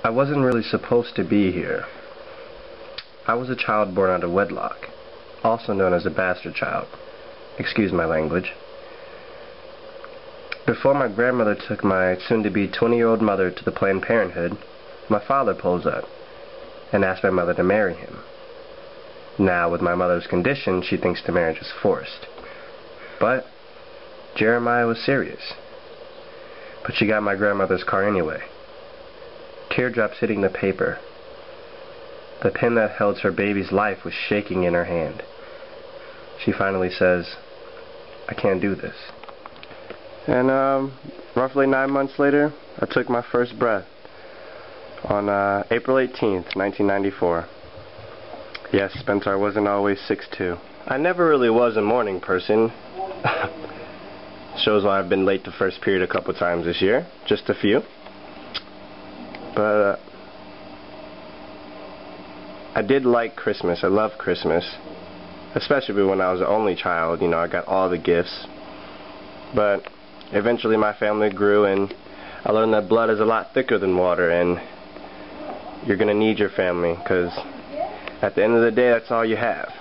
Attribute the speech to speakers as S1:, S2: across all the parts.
S1: I wasn't really supposed to be here. I was a child born out of wedlock, also known as a bastard child. Excuse my language. Before my grandmother took my soon-to-be 20-year-old mother to the Planned Parenthood, my father pulls up and asks my mother to marry him. Now, with my mother's condition, she thinks the marriage was forced. But Jeremiah was serious. But she got my grandmother's car anyway. Teardrops hitting the paper. The pen that held her baby's life was shaking in her hand. She finally says, "I can't do this." And roughly 9 months later, I took my first breath on April 18th, 1994. Yes, Spencer, I wasn't always 6'2". I never really was a morning person. Shows why I've been late to first period a couple times this year. Just a few. But I did like Christmas. I love Christmas. Especially when I was the only child. You know, I got all the gifts. But eventually my family grew, and I learned that blood is a lot thicker than water, and you're going to need your family, because at the end of the day, that's all you have.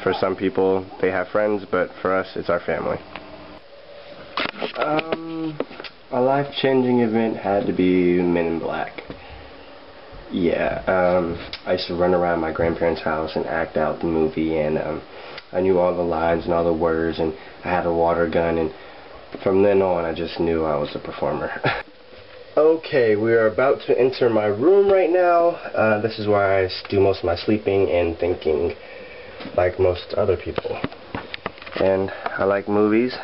S1: For some people, they have friends, but for us, it's our family. A life-changing event had to be Men in Black. Yeah, I used to run around my grandparents' house and act out the movie, and I knew all the lines and all the words, and I had a water gun, and from then on, I just knew I was a performer. Okay, we are about to enter my room right now. This is where I do most of my sleeping and thinking, like most other people. And I like movies.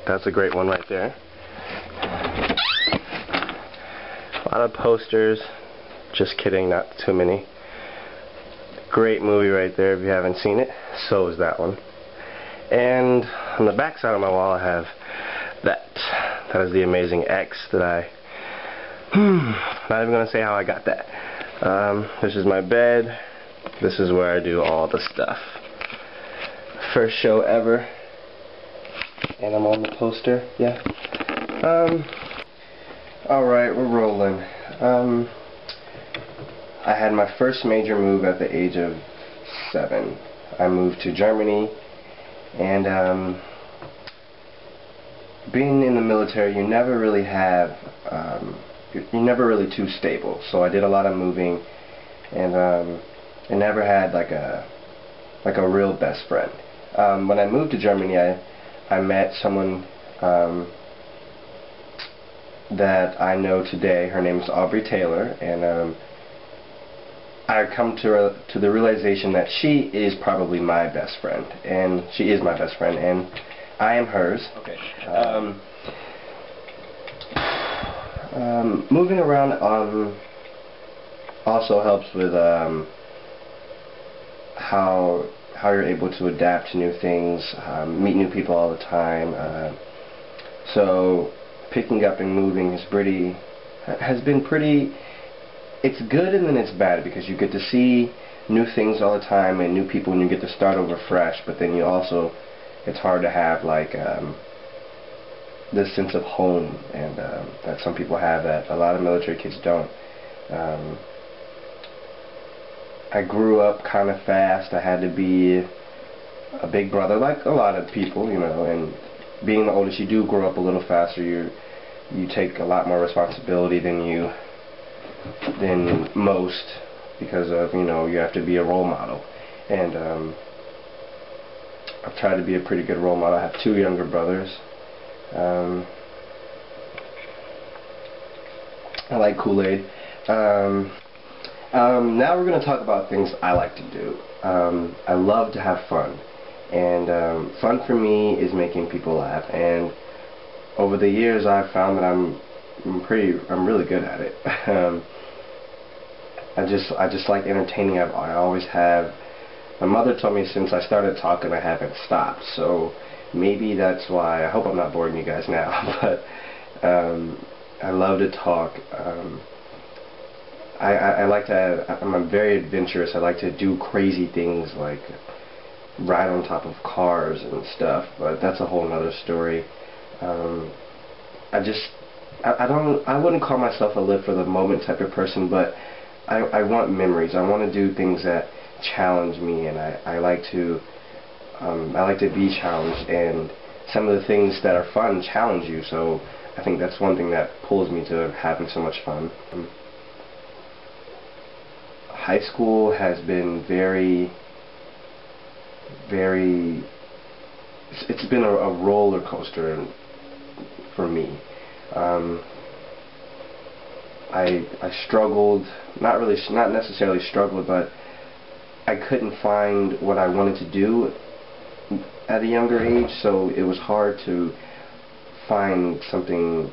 S1: That's a great one right there. A lot of posters. Just kidding, not too many. Great movie right there if you haven't seen it. So is that one. And on the back side of my wall I have that. That is the Amazing X that I... not even going to say how I got that. This is my bed. This is where I do all the stuff. First show ever. And I'm on the poster. Yeah. Alright, we're rolling. I had my first major move at the age of 7. I moved to Germany, and being in the military, you never really have, you're never really too stable. So I did a lot of moving, and I never had like a real best friend. When I moved to Germany, I met someone that I know today. Her name is Aubrey Taylor, and I've come to the realization that she is probably my best friend, and she is my best friend, and I am hers. Okay. Moving around also helps with how you're able to adapt to new things, meet new people all the time. So picking up and moving has been pretty. It's good and then it's bad, because you get to see new things all the time and new people, and you get to start over fresh, but then you also, it's hard to have like this sense of home, and that some people have that a lot of military kids don't. I grew up kind of fast. I had to be a big brother like a lot of people, you know, and being the oldest, you do grow up a little faster. You take a lot more responsibility than most, because of, you know, you have to be a role model, and I've tried to be a pretty good role model. I have 2 younger brothers. I like Kool-Aid. Now we're going to talk about things I like to do. I love to have fun, and fun for me is making people laugh, and over the years I've found that I'm really good at it. I just like entertaining. I always have. My mother told me since I started talking I haven't stopped, so maybe that's why. I hope I'm not boring you guys now, but I love to talk. I like to. I'm very adventurous. I like to do crazy things like ride on top of cars and stuff, but that's a whole nother story. I wouldn't call myself a live for the moment type of person, but I want memories. I want to do things that challenge me, and I like to be challenged, and some of the things that are fun challenge you, so I think that's one thing that pulls me to having so much fun. High school has been it's been a roller coaster for me. I struggled, not necessarily struggled, but I couldn't find what I wanted to do at a younger age, so it was hard to find something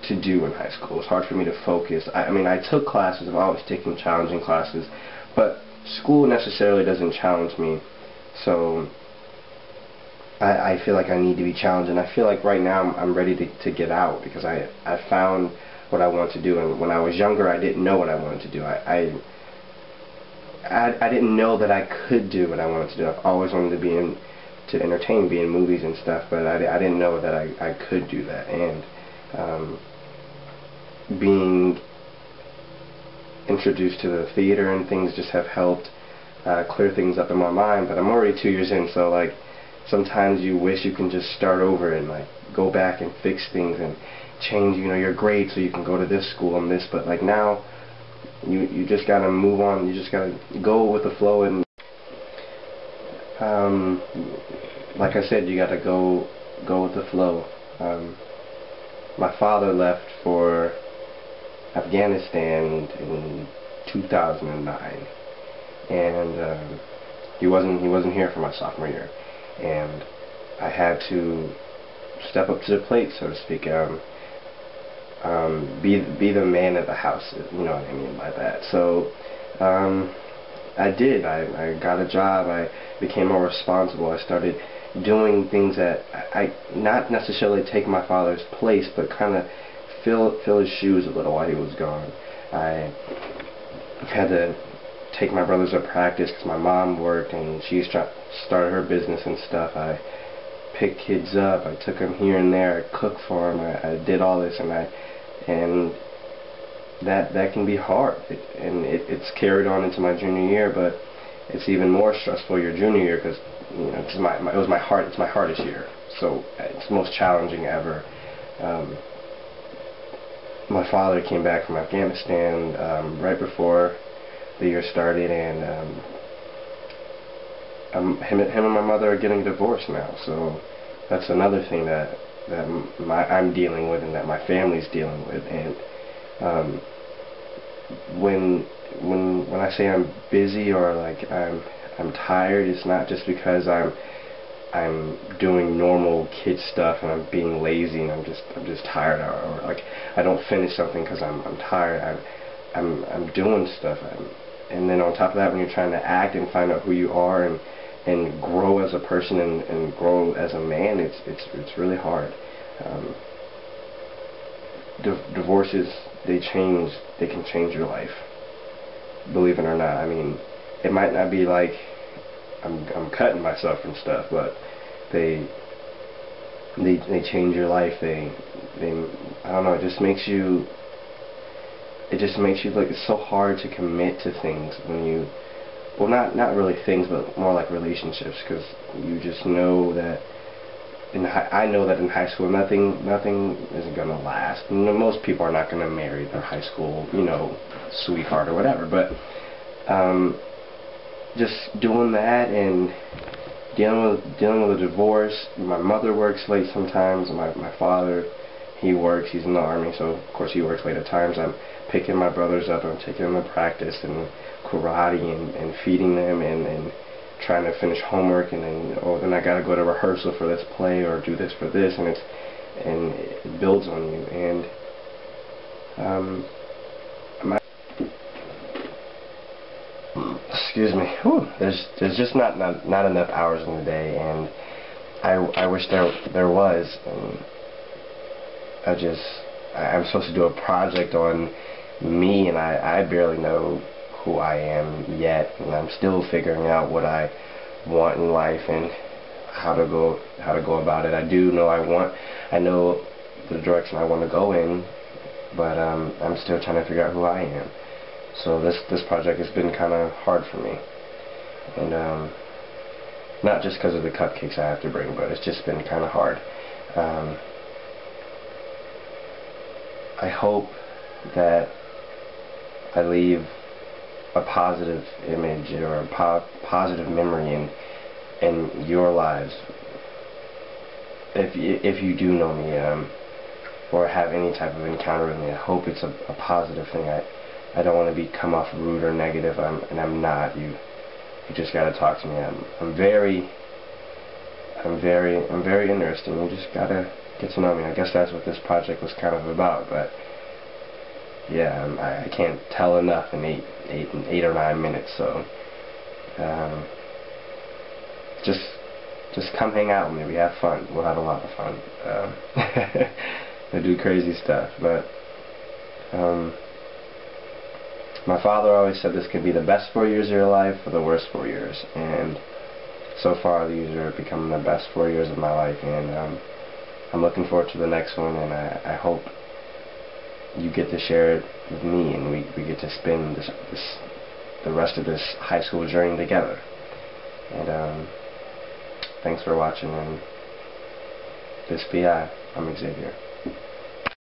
S1: to do in high school. It was hard for me to focus. I mean, I took classes, I've always taken challenging classes, but school necessarily doesn't challenge me, so I feel like I need to be challenged, and I feel like right now I'm ready to get out, because I found what I want to do, and when I was younger I didn't know what I wanted to do. I didn't know that I could do what I wanted to do. I've always wanted to entertain, be in movies and stuff, but I didn't know that I could do that, and being introduced to the theater and things just have helped clear things up in my mind. But I'm already 2 years in, so like sometimes you wish you can just start over and like go back and fix things and change, you know, your grade so you can go to this school and this, but like now you just gotta move on. You just gotta go with the flow, and like I said, you gotta go with the flow. My father left for Afghanistan in 2009, and he wasn't here for my sophomore year, and I had to step up to the plate, so to speak. Be the man of the house, you know what I mean by that. So I did. I got a job. I became more responsible. I started doing things that I not necessarily take my father's place, but kind of fill his shoes a little while he was gone. I had to take my brothers to practice because my mom worked and she started her business and stuff. I picked kids up. I took them here and there. I cooked for them. I did all this, and that can be hard. It's carried on into my junior year, but it's even more stressful your junior year, because you know it's my hardest year, so it's the most challenging ever. My father came back from Afghanistan right before the year started, and him and my mother are getting divorced now, so that's another thing that I'm dealing with and that my family's dealing with. And when I say I'm busy or like I'm tired, it's not just because I'm doing normal kid stuff and I'm being lazy and I'm just tired, or like I don't finish something because I'm tired. I'm doing stuff, and then on top of that, when you're trying to act and find out who you are and grow as a person and grow as a man, it's really hard. Divorces, they can change your life, believe it or not. I mean, it might not be like I'm cutting myself and stuff, but they change your life. They I don't know, it just makes you like, it's so hard to commit to things when you, well, not really things, but more like relationships, because you just know that I know that in high school nothing isn't gonna last. Most people are not gonna marry their high school, you know, sweetheart or whatever, but just doing that and dealing with a divorce. My mother works late sometimes. My father, he works. He's in the Army, so of course he works late at times. I'm picking my brothers up. I'm taking them to practice and karate and feeding them and trying to finish homework, and then I gotta go to rehearsal for this play or do this for this, and it builds on you. And excuse me. Whew, there's just not enough hours in the day, and I wish there was. And I'm supposed to do a project on me, and I barely know who I am yet, and I'm still figuring out what I want in life and how to go about it. I do know I know the direction I want to go in, but I'm still trying to figure out who I am. So this project has been kind of hard for me, and not just because of the cupcakes I have to bring, but it's just been kind of hard. I hope that I leave a positive image or a positive memory in your lives. If you do know me, or have any type of encounter with me, I hope it's a positive thing. I don't want to come off rude or negative, and I'm not. You just gotta talk to me. I'm very interesting. You just gotta get to know me. I guess that's what this project was kind of about. But yeah, I can't tell enough in eight or 9 minutes. So just come hang out with me. We have fun. We'll have a lot of fun. We'll do crazy stuff. But my father always said this could be the best 4 years of your life or the worst 4 years, and so far these are becoming the best 4 years of my life, and I'm looking forward to the next one, and I hope you get to share it with me, and we get to spend the rest of this high school journey together. And thanks for watching, and this be I'm Xavier.